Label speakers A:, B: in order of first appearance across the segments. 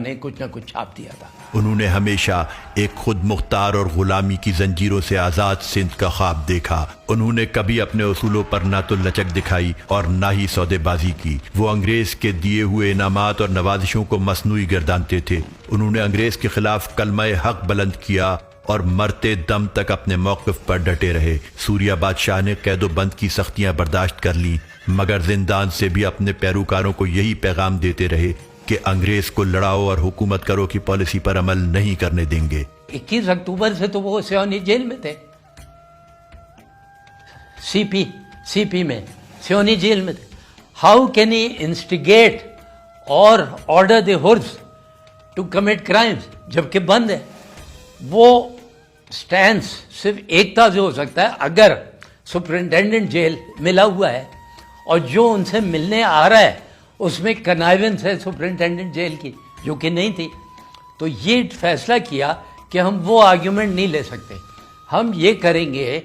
A: نے کچھ نہ کچھ چھاپ دیا تھا۔
B: انہوں نے ہمیشہ ایک خود مختار اور غلامی کی زنجیروں سے آزاد سندھ کا خواب دیکھا۔ انہوں نے کبھی اپنے اصولوں پر نہ تو لچک دکھائی اور نہ ہی سودے بازی کی۔ وہ انگریز کے دیے ہوئے انعامات اور نوازشوں کو مصنوعی گردانتے تھے۔ انہوں نے انگریز کے خلاف کلمہ حق بلند کیا اور مرتے دم تک اپنے موقف پر ڈٹے رہے۔ سوریہ بادشاہ نے قید و بند کی سختیاں برداشت کر لیں، مگر زندان سے بھی اپنے پیروکاروں کو یہی پیغام دیتے رہے کہ انگریز کو لڑاؤ اور حکومت کرو کی پالیسی پر عمل نہیں کرنے دیں گے۔
A: 21 اکتوبر سے تو وہ سیونی جیل میں تھے، سی پی میں سیونی جیل میں تھے۔ How can he instigate or order the horse to commit crimes جبکہ بند ہے؟ وہ سٹینس صرف ایکتا سے ہو سکتا ہے اگر سپرنٹینڈنٹ جیل ملا ہوا ہے اور جو ان سے ملنے آ رہا ہے اس میں کنائیونس ہے سپرنٹینڈنٹ جیل کی، جو کہ نہیں تھی۔ تو یہ فیصلہ کیا کہ ہم وہ آرگیومنٹ نہیں لے سکتے، ہم یہ کریں گے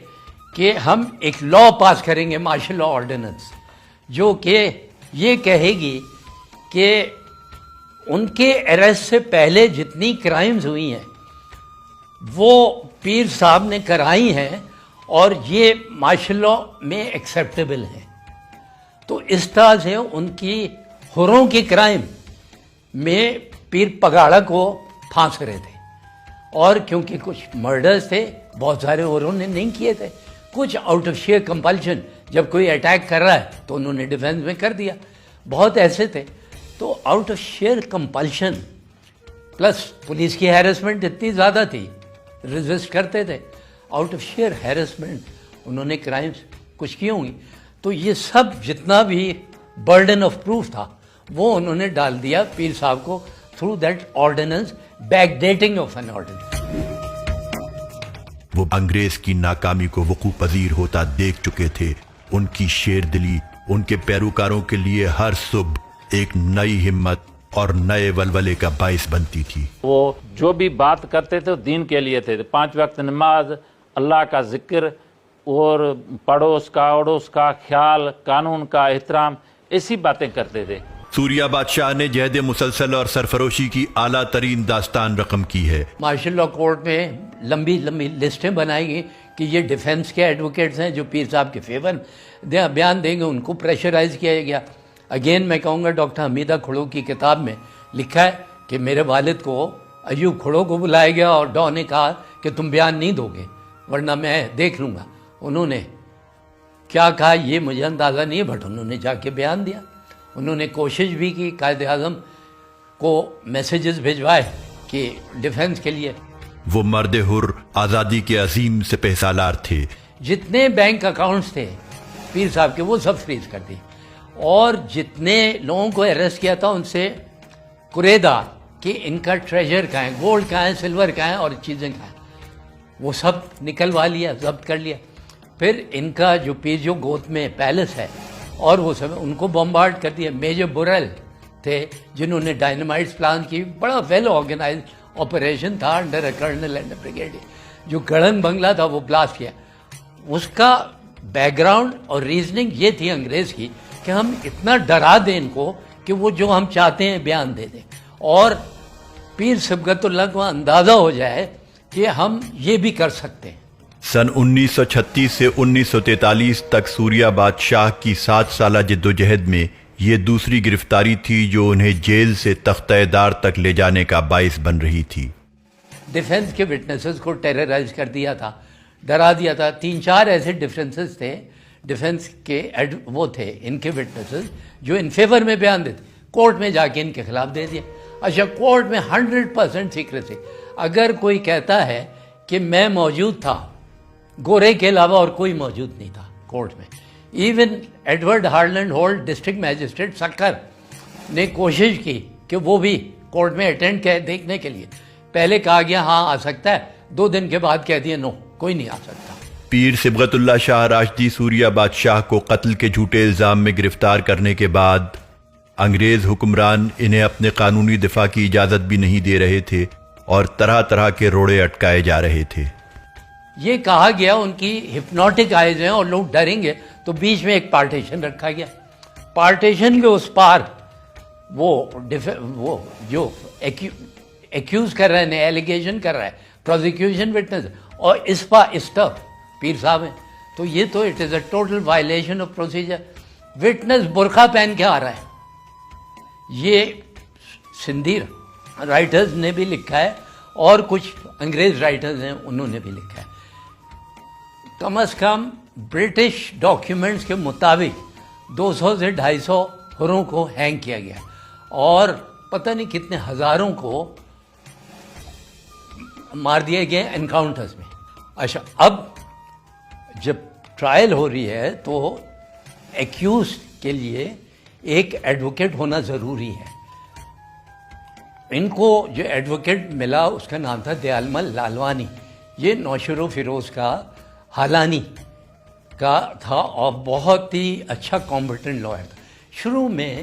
A: کہ ہم ایک لا پاس کریں گے، مارشل لا آرڈیننس، جو کہ یہ کہے گی کہ ان کے اریسٹ سے پہلے جتنی کرائمز ہوئی ہیں وہ پیر صاحب نے کرائی ہیں اور یہ مارشل لا میں ایکسیپٹیبل ہیں۔ تو اس طرح سے ان کی ہروں کی کرائم میں پیر پگاڑا کو پھانس رہے تھے، اور کیونکہ کچھ مرڈرز تھے، بہت سارے ہروں نے نہیں کیے تھے، کچھ آؤٹ آف شیئر کمپلشن، جب کوئی اٹیک کر رہا ہے تو انہوں نے ڈیفینس میں کر دیا، بہت ایسے تھے۔ تو out of share compulsion plus police کی ہیرسمنٹ اتنی زیادہ تھی، ریزسٹ کرتے تھے، آؤٹ آف شیئر ہیرسمنٹ انہوں نے کرائمز کچھ کی ہوں گی۔ تو یہ سب جتنا بھی برڈن آف پروف تھا وہ انہوں نے ڈال دیا پیر صاحب کو through that ordinance, back dating of an ordinance.
B: وہ انگریز کی ناکامی کو وقوع پذیر ہوتا دیکھ چکے تھے۔ ان کی شیر دلی ان کے پیروکاروں کے لیے ہر صبح ایک نئی ہمت اور نئے ولولے کا باعث بنتی تھی۔
C: وہ جو بھی بات کرتے تھے دین کے لیے تھے، 5 وقت نماز، اللہ کا ذکر اور پڑوس کا اڑوس کا خیال، قانون کا احترام، ایسی باتیں کرتے تھے۔
B: سوریہ بادشاہ نے جہد مسلسل اور سرفروشی کی اعلیٰ ترین داستان رقم کی ہے۔
A: مارشل لا کورٹ میں لمبی لمبی لسٹیں بنائی گئی کہ یہ ڈیفینس کے ایڈوکیٹس ہیں جو پیر صاحب کے فیور بیان دیں گے، ان کو پریشرائز کیا گیا۔ اگین میں کہوں گا ڈاکٹر حمیدہ کھڑو کی کتاب میں لکھا ہے کہ میرے والد کو ایوب کھڑو کو بلایا گیا اور ڈاؤ نے کہا کہ تم بیان نہیں دو گے ورنہ میں دیکھ لوں گا۔ انہوں نے کیا کہا یہ مجھے اندازہ نہیں ہے، بٹ انہوں نے جا کے بیان دیا۔ انہوں نے کوشش بھی کی، قائد اعظم کو میسیجز بھیجوائے کہ ڈیفینس کے لیے۔
B: وہ مرد حر آزادی کے عظیم سپہ سالار تھے۔
A: جتنے بینک اکاؤنٹس تھے پیر صاحب کے وہ سب فریز کر دیے، اور جتنے لوگوں کو اریسٹ کیا تھا ان سے قریدا کہ ان کا ٹریجر کہاں ہے، گولڈ کہاں ہے، سلور کہاں ہے اور چیزیں کہاں ہیں، وہ سب نکلوا لیا، ضبط کر لیا۔ پھر ان کا جو پیجو گوت میں پیلس ہے اور وہ سب ان کو بمبارڈ کر دیا۔ میجر بورل تھے جنہوں نے ڈائنامائٹس پلان کی، بڑا ویل آرگنائز آپریشن تھا under a kernel and brigadier. جو گڑھن بنگلہ تھا وہ بلاسٹ کیا۔ اس کا بیک گراؤنڈ اور ریزننگ یہ تھی انگریز کی کہ ہم اتنا ڈرا دیں ان کو کہ وہ جو ہم چاہتے ہیں بیان دے دیں، اور پیر صبغت اللہ کو اندازہ ہو جائے کہ ہم یہ بھی کر سکتے ہیں۔
B: سن 1936 سے 1943 تک سوریہ بادشاہ کی 7 سالہ جدوجہد میں یہ دوسری گرفتاری تھی جو انہیں جیل سے تختہ دار تک لے جانے کا باعث بن رہی تھی۔
A: ڈیفینس کے وٹنسز کو ٹیررائز کر دیا تھا، ڈرا دیا تھا۔ 3-4 ایسے ڈیفینسز تھے، ڈیفینس کے وہ تھے ان کے وٹنسز جو ان فیور میں بیان دیتے، کورٹ میں جا کے ان کے خلاف دے دیا۔ اچھا، کورٹ میں 100% سیکریسی۔ اگر کوئی کہتا ہے کہ میں موجود تھا، گورے کے علاوہ اور کوئی موجود نہیں تھا کورٹ میں۔ Evan Edward Harland Holt district magistrate Sukkur نے کوشش کی کہ وہ بھی کورٹ میں اٹینڈ کیا دیکھنے کے لیے۔ پہلے کہا گیا ہاں آ سکتا ہے، 2 دن کے بعد کہہ دیا نو، کوئی نہیں آ سکتا۔
B: پیر صبغت اللہ شاہ راشدی سوریہ بادشاہ کو قتل کے جھوٹے الزام میں گرفتار کرنے کے بعد انگریز حکمران انہیں اپنے قانونی دفاع کی اجازت بھی نہیں دے رہے تھے اور طرح طرح کے روڑے اٹکائے جا رہے تھے۔
A: یہ کہا گیا ان کی ہپنوٹک آئیز ہیں اور لوگ ڈریں گے، تو بیچ میں ایک پارٹیشن رکھا گیا۔ پارٹیشن کے اس پار وہ جو ایکیوز کر رہے ہیں, ایلیگیشن کر رہا ہے, پروزیکیوشن وٹنس, اور اسٹف پیر صاحب ہیں, تو یہ تو it is a total violation of procedure. Witness برقع پہن کے آ رہا ہے. یہ سندھی رائٹرز نے بھی لکھا ہے اور کچھ انگریز رائٹرز ہیں انہوں نے بھی لکھا ہے. کم از کم برٹش ڈاکیومنٹس کے مطابق 200 سے 250 حروں کو ہینگ کیا گیا اور پتہ نہیں کتنے ہزاروں کو مار دیے گئے انکاؤنٹرز میں. اچھا, اب جب ٹرائل ہو رہی ہے تو ایکیوز کے لیے ایک ایڈوکیٹ ہونا ضروری ہے. ان کو جو ایڈوکیٹ ملا اس کا نام تھا دیالمل لالوانی. یہ نوشر و فیروز کا حالانی کا تھا اور بہت ہی اچھا کمپیٹنٹ لائر تھا. شروع میں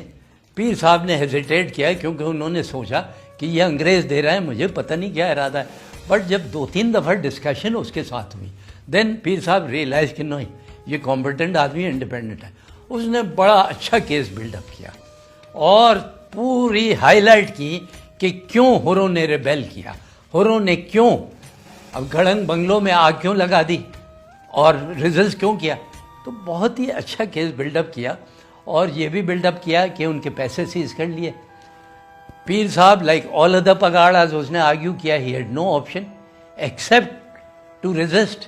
A: پیر صاحب نے ہیزیٹیٹ کیا کیونکہ انہوں نے سوچا کہ یہ انگریز دے رہا ہے, مجھے پتہ نہیں کیا ارادہ ہے. بٹ جب 2-3 دفعہ ڈسکشن اس کے ساتھ ہوئی, دین پیر صاحب ریئلائز کہ نہیں, یہ کمپیٹنٹ آدمی انڈیپینڈنٹ ہے. اس نے بڑا اچھا کیس بلڈ اپ کیا اور پوری ہائی لائٹ کی کہ کیوں ہروں نے ریبیل کیا, ہروں نے کیوں اب گھڑنگ بنگلوں میں آگ کیوں لگا دی اور ریزلٹس کیوں کیا. تو بہت ہی اچھا کیس بلڈ اپ کیا اور یہ بھی بلڈ اپ کیا کہ ان کے پیسے سیز کر لیے. پیر صاحب لائک آل ادر پگاڑاز اس نے آرگیو کیا he had no option except to resist.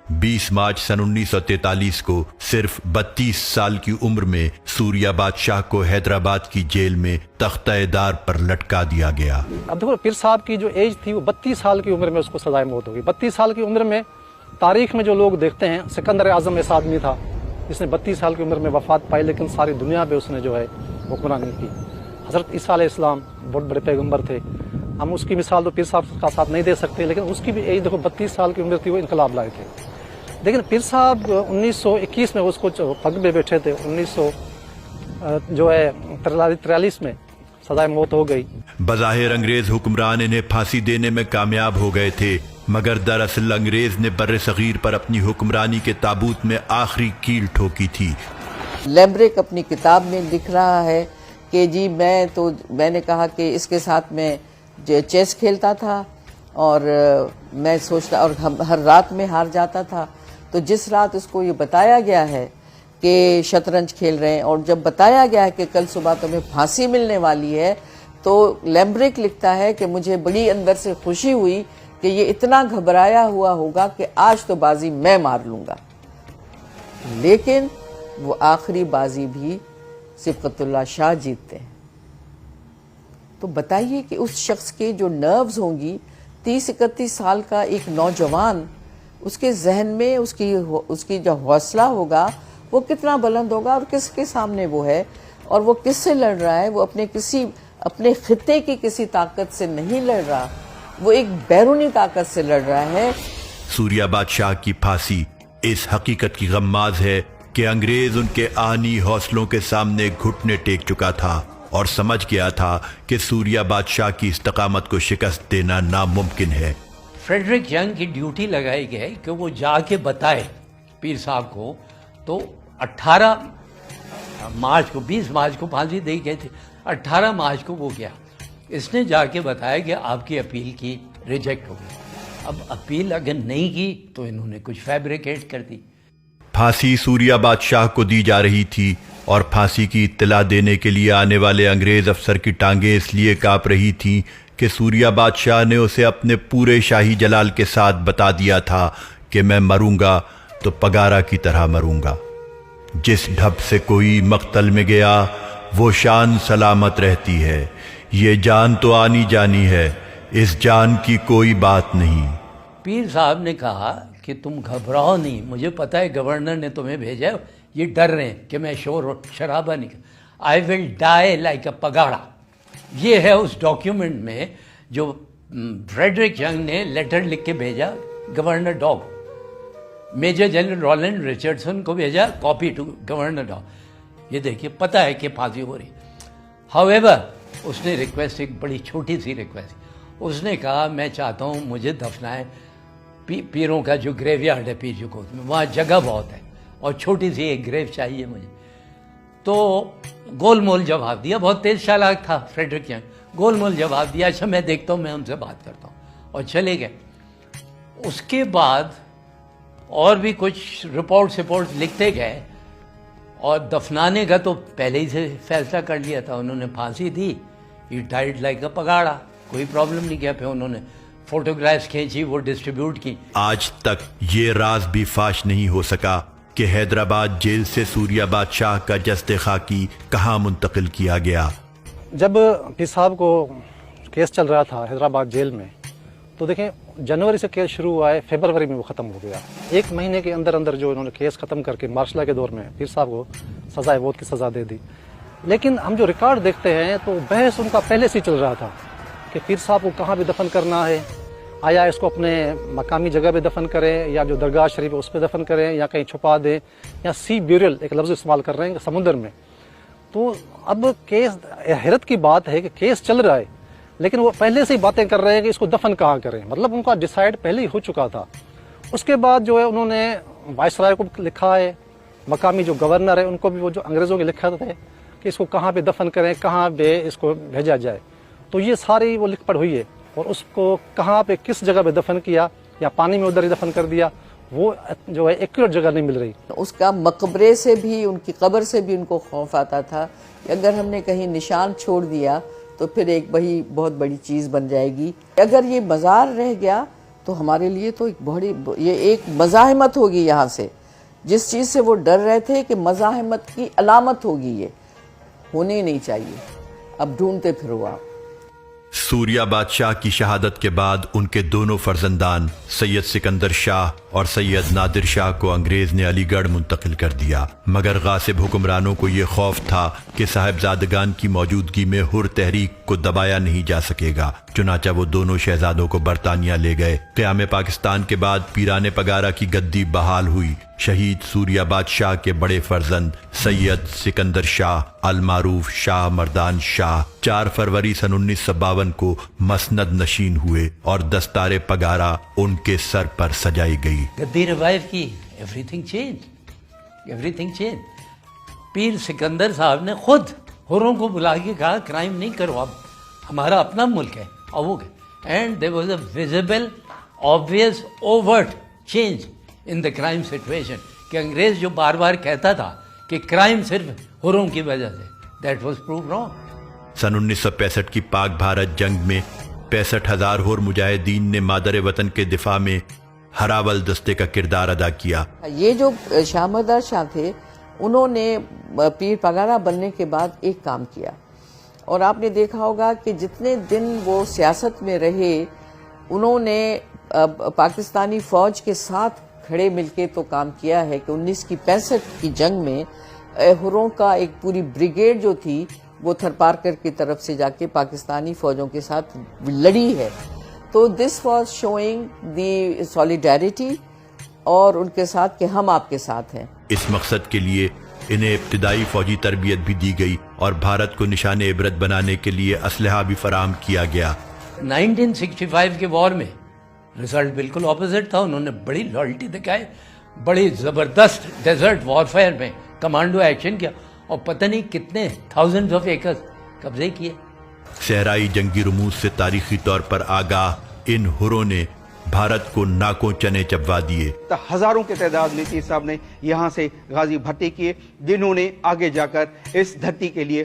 B: 20 March سن 1943 کو صرف 32 سال کی عمر میں سوریہ بادشاہ کو حیدرآباد کی جیل میں تختہ دار پر لٹکا دیا گیا.
D: اب دیکھو پیر صاحب کی جو ایج تھی وہ 32 سال کی عمر میں اس کو سزائے موت ہو گئی. 32 سال کی عمر میں تاریخ میں جو لوگ دیکھتے ہیں, سکندر اعظم ایسا آدمی تھا جس نے 32 سال کی عمر میں وفات پائی لیکن ساری دنیا پہ اس نے جو ہے حکمرانی کی. حضرت عیسیٰ علیہ السلام بہت بڑے پیغمبر تھے, ہم اس کی مثال تو پیر صاحب کا ساتھ نہیں دے سکتے, لیکن اس کی بھی ایج دیکھو 32 سال کی عمر تھی, وہ انقلاب لائے تھے. لیکن پیر صاحب 1921 میں اس کو پگ پہ بیٹھے تھے, 1943 میں سزائے موت ہو گئی.
B: بظاہر انگریز حکمران انہیں پھانسی دینے میں کامیاب ہو گئے تھے, مگر دراصل انگریز نے بر صغیر پر اپنی حکمرانی کے تابوت میں آخری کیل ٹھوکی تھی.
E: لیمبرک اپنی کتاب میں لکھ رہا ہے کہ جی میں نے کہا کہ اس کے ساتھ میں چیس کھیلتا تھا اور میں سوچتا اور ہر رات میں ہار جاتا تھا. تو جس رات اس کو یہ بتایا گیا ہے کہ شطرنج کھیل رہے ہیں اور جب بتایا گیا ہے کہ کل صبح تمہیں پھانسی ملنے والی ہے, تو لیمبرک لکھتا ہے کہ مجھے بڑی اندر سے خوشی ہوئی کہ یہ اتنا گھبرایا ہوا ہوگا کہ آج تو بازی میں مار لوں گا. لیکن وہ آخری بازی بھی صبغت اللہ شاہ جیتتے ہیں. تو بتائیے کہ اس شخص کے جو نروز ہوں گی, 30-31 سال کا ایک نوجوان, اس کے ذہن میں اس کی جو حوصلہ ہوگا وہ کتنا بلند ہوگا, اور کس کے سامنے وہ ہے اور وہ کس سے لڑ رہا ہے. وہ اپنے خطے کی کسی طاقت سے نہیں لڑ رہا, وہ ایک بیرونی طاقت سے لڑ رہا ہے.
B: سوریہ بادشاہ کی پھانسی اس حقیقت کی غماز ہے کہ انگریز ان کے آنی حوصلوں کے سامنے گھٹنے ٹیک چکا تھا اور سمجھ گیا تھا کہ سوریہ بادشاہ کی استقامت کو شکست دینا ناممکن ہے.
A: فریڈرک ینگ کی ڈیوٹی لگائی گئی کہ وہ جا کے بتائے پیر صاحب کو. تو 18 مارچ کو 20 مارچ کو پھانسی دی گئی تھی, 18 مارچ کو وہ گیا, اس نے جا کے بتایا کہ آپ کی اپیل کی ریجیکٹ ہو گئی. اب اپیل اگر نہیں کی تو انہوں نے کچھ فیبریکیٹ کر دی.
B: پھانسی سوریہ بادشاہ کو دی جا رہی تھی اور پھانسی کی اطلاع دینے کے لیے آنے والے انگریز افسر کی ٹانگیں اس لیے کانپ رہی تھیں کہ سوریہ بادشاہ نے اسے اپنے پورے شاہی جلال کے ساتھ بتا دیا تھا کہ میں مروں گا تو پگارا کی طرح مروں گا. جس ڈھب سے کوئی مقتل میں گیا وہ شان سلامت رہتی ہے. یہ جان تو آنی جانی ہے, اس جان کی کوئی بات نہیں.
A: پیر صاحب نے کہا کہ تم گھبراؤ نہیں, مجھے پتا ہے گورنر نے تمہیں بھیجا ہے, یہ ڈر رہے ہیں کہ میں شرابہ نہیں, آئی ول ڈائی لائک اے پگاڑا. یہ ہے اس ڈاکیومنٹ میں جو فریڈرک ینگ نے لیٹر لکھ کے بھیجا گورنر ڈاگ, میجر جنرل رولینڈ ریچرڈسن کو بھیجا کاپی ٹو گورنر ڈاگ. یہ دیکھیے پتہ ہے کہ پھانسی ہو رہی. ہاؤ ایور اس نے ریکویسٹ, ایک بڑی چھوٹی سی ریکویسٹ, اس نے کہا میں چاہتا ہوں مجھے دفنائیں پیروں کا جو گریو یارڈ ہے پیر جو کوٹ میں, وہاں جگہ بہت ہے اور چھوٹی سی ایک گریو چاہیے مجھے. تو گول مول جواب دیا. بہت تیز چالاک تھا فریڈرک ینگ. گول مول جواب دیا, اچھا میں دیکھتا ہوں, میں ان سے بات کرتا ہوں, اور چلے گئے. اس کے بعد اور بھی کچھ رپورٹس لکھتے گئے, اور دفنانے کا تو پہلے ہی سے فیصلہ کر لیا تھا. انہوں نے پھانسی دی, ہی ڈائڈ لائک اے پگاڑا, کوئی پرابلم نہیں کیا. پھر انہوں نے فوٹوگرافس کھینچی, وہ ڈسٹریبیوٹ کی.
B: آج تک یہ راز بھی فاش نہیں ہو سکا کہ حیدرآباد جیل سے سوریہ بادشاہ کا جسد خاکی کہاں منتقل کیا گیا.
D: جب پیر صاحب کو کیس چل رہا تھا حیدرآباد جیل میں, تو دیکھیں جنوری سے کیس شروع ہوا ہے, فیبروری میں وہ ختم ہو گیا. 1 مہینے کے اندر اندر جو انہوں نے کیس ختم کر کے مارشل لا کے دور میں پیر صاحب کو سزائے موت کی سزا دے دی. لیکن ہم جو ریکارڈ دیکھتے ہیں تو بحث ان کا پہلے سے چل رہا تھا کہ پیر صاحب کو کہاں بھی دفن کرنا ہے, آیا اس کو اپنے مقامی جگہ پہ دفن کریں, یا جو درگاہ شریف ہے اس پہ دفن کریں, یا کہیں چھپا دیں, یا سی بیورل ایک لفظ استعمال کر رہے ہیں سمندر میں. تو اب کیس, حیرت کی بات ہے کہ کیس چل رہا ہے, لیکن وہ پہلے سے ہی باتیں کر رہے ہیں کہ اس کو دفن کہاں کریں. مطلب ان کا ڈیسائیڈ پہلے ہی ہو چکا تھا. اس کے بعد جو ہے انہوں نے وائس رائے کو لکھا ہے, مقامی جو گورنر ہے ان کو بھی, وہ جو انگریزوں کے لکھا تھے کہ اس کو کہاں پہ دفن کریں, کہاں پہ اس کو بھیجا جائے. تو یہ ساری وہ لکھ پڑھ ہوئی ہے, اور اس کو کہاں پہ کس جگہ پہ دفن کیا, یا پانی میں ادھر ہی دفن کر دیا, وہ جو ہے ایکوریٹ جگہ نہیں مل رہی.
E: اس کا مقبرے سے بھی, ان کی قبر سے بھی ان کو خوف آتا تھا کہ اگر ہم نے کہیں نشان چھوڑ دیا تو پھر ایک وہی بہت بڑی چیز بن جائے گی. اگر یہ مزار رہ گیا تو ہمارے لیے تو ایک بڑی, یہ ایک مزاحمت ہوگی. یہاں سے جس چیز سے وہ ڈر رہے تھے کہ مزاحمت کی علامت ہوگی, یہ ہونی نہیں چاہیے. اب ڈھونڈتے پھرو آپ.
B: سوریہ بادشاہ کی شہادت کے بعد ان کے دونوں فرزندان سید سکندر شاہ اور سید نادر شاہ کو انگریز نے علی گڑھ منتقل کر دیا. مگر غاصب حکمرانوں کو یہ خوف تھا کہ صاحبزادگان کی موجودگی میں حر تحریک کو دبایا نہیں جا سکے گا. چنانچہ وہ دونوں شہزادوں کو برطانیہ لے گئے. قیام پاکستان کے بعد پیران پگارا کی گدی بحال ہوئی. شہید سوریہ بادشاہ کے بڑے فرزند سید سکندر شاہ المعروف شاہ مردان شاہ 4 فروری سن 1952 کو مسند نشین ہوئے, اور دستار پگارا ان کے سر پر سجائی گئی.
A: گدی ریوائو کی, ایوری تھنگ چینج. پیر سکندر صاحب نے خود حروں کو بلا کے کہا کرائم نہیں کرو, اب ہمارا اپنا ملک ہے. اور وہ and there was a visible obvious overt change in the crime situation کہ انگریز جو بار بار کہتا تھا کہ کرائم صرف حروں کی وجہ سے, that was proved wrong.
B: سن 1965 کی پاک بھارت جنگ میں 65,000 حر مجاہدین نے مادر وطن کے دفاع میں ہراول دستے کا کردار ادا کیا.
E: یہ جو شاہ مردان شاہ تھے, انہوں نے پیر پگارا بننے کے بعد ایک کام کیا, اور آپ نے دیکھا ہوگا کہ جتنے دن وہ سیاست میں رہے انہوں نے پاکستانی فوج کے ساتھ کھڑے مل کے تو کام کیا ہے کہ 1965 کی جنگ میں حروں کا ایک پوری بریگیڈ جو تھی وہ تھرپارکر کی طرف سے جا کے پاکستانی فوجوں کے ساتھ لڑی ہے. تو دس واز شوئنگ دی سولیڈیرٹی اور ان کے ساتھ کہ ہم آپ کے ساتھ ہیں.
B: اس مقصد کے لیے انہیں ابتدائی فوجی تربیت بھی دی گئی اور بھارت کو نشان عبرت بنانے کے لیے اسلحہ بھی فراہم کیا گیا.
A: 1965 کے وار میں رزلٹ بالکل اپوزٹ تھا. انہوں نے بڑی لائلٹی دکھائی, بڑی زبردست ڈیزرٹ وارفیئر میں کمانڈو ایکشن کیا, اور پتہ نہیں کتنے تھاؤزنڈ آف ایکرز قبضے کیے.
B: صحرائی جنگی رموز سے تاریخی طور پر آگاہ ان حروں نے بھارت کو ناکوں چنے چبوا دیے.
F: ہزاروں کی تعداد میں پیر صاحب نے یہاں سے غازی بھٹے کیے, جنہوں نے آگے جا کر اس دھرتی کے لیے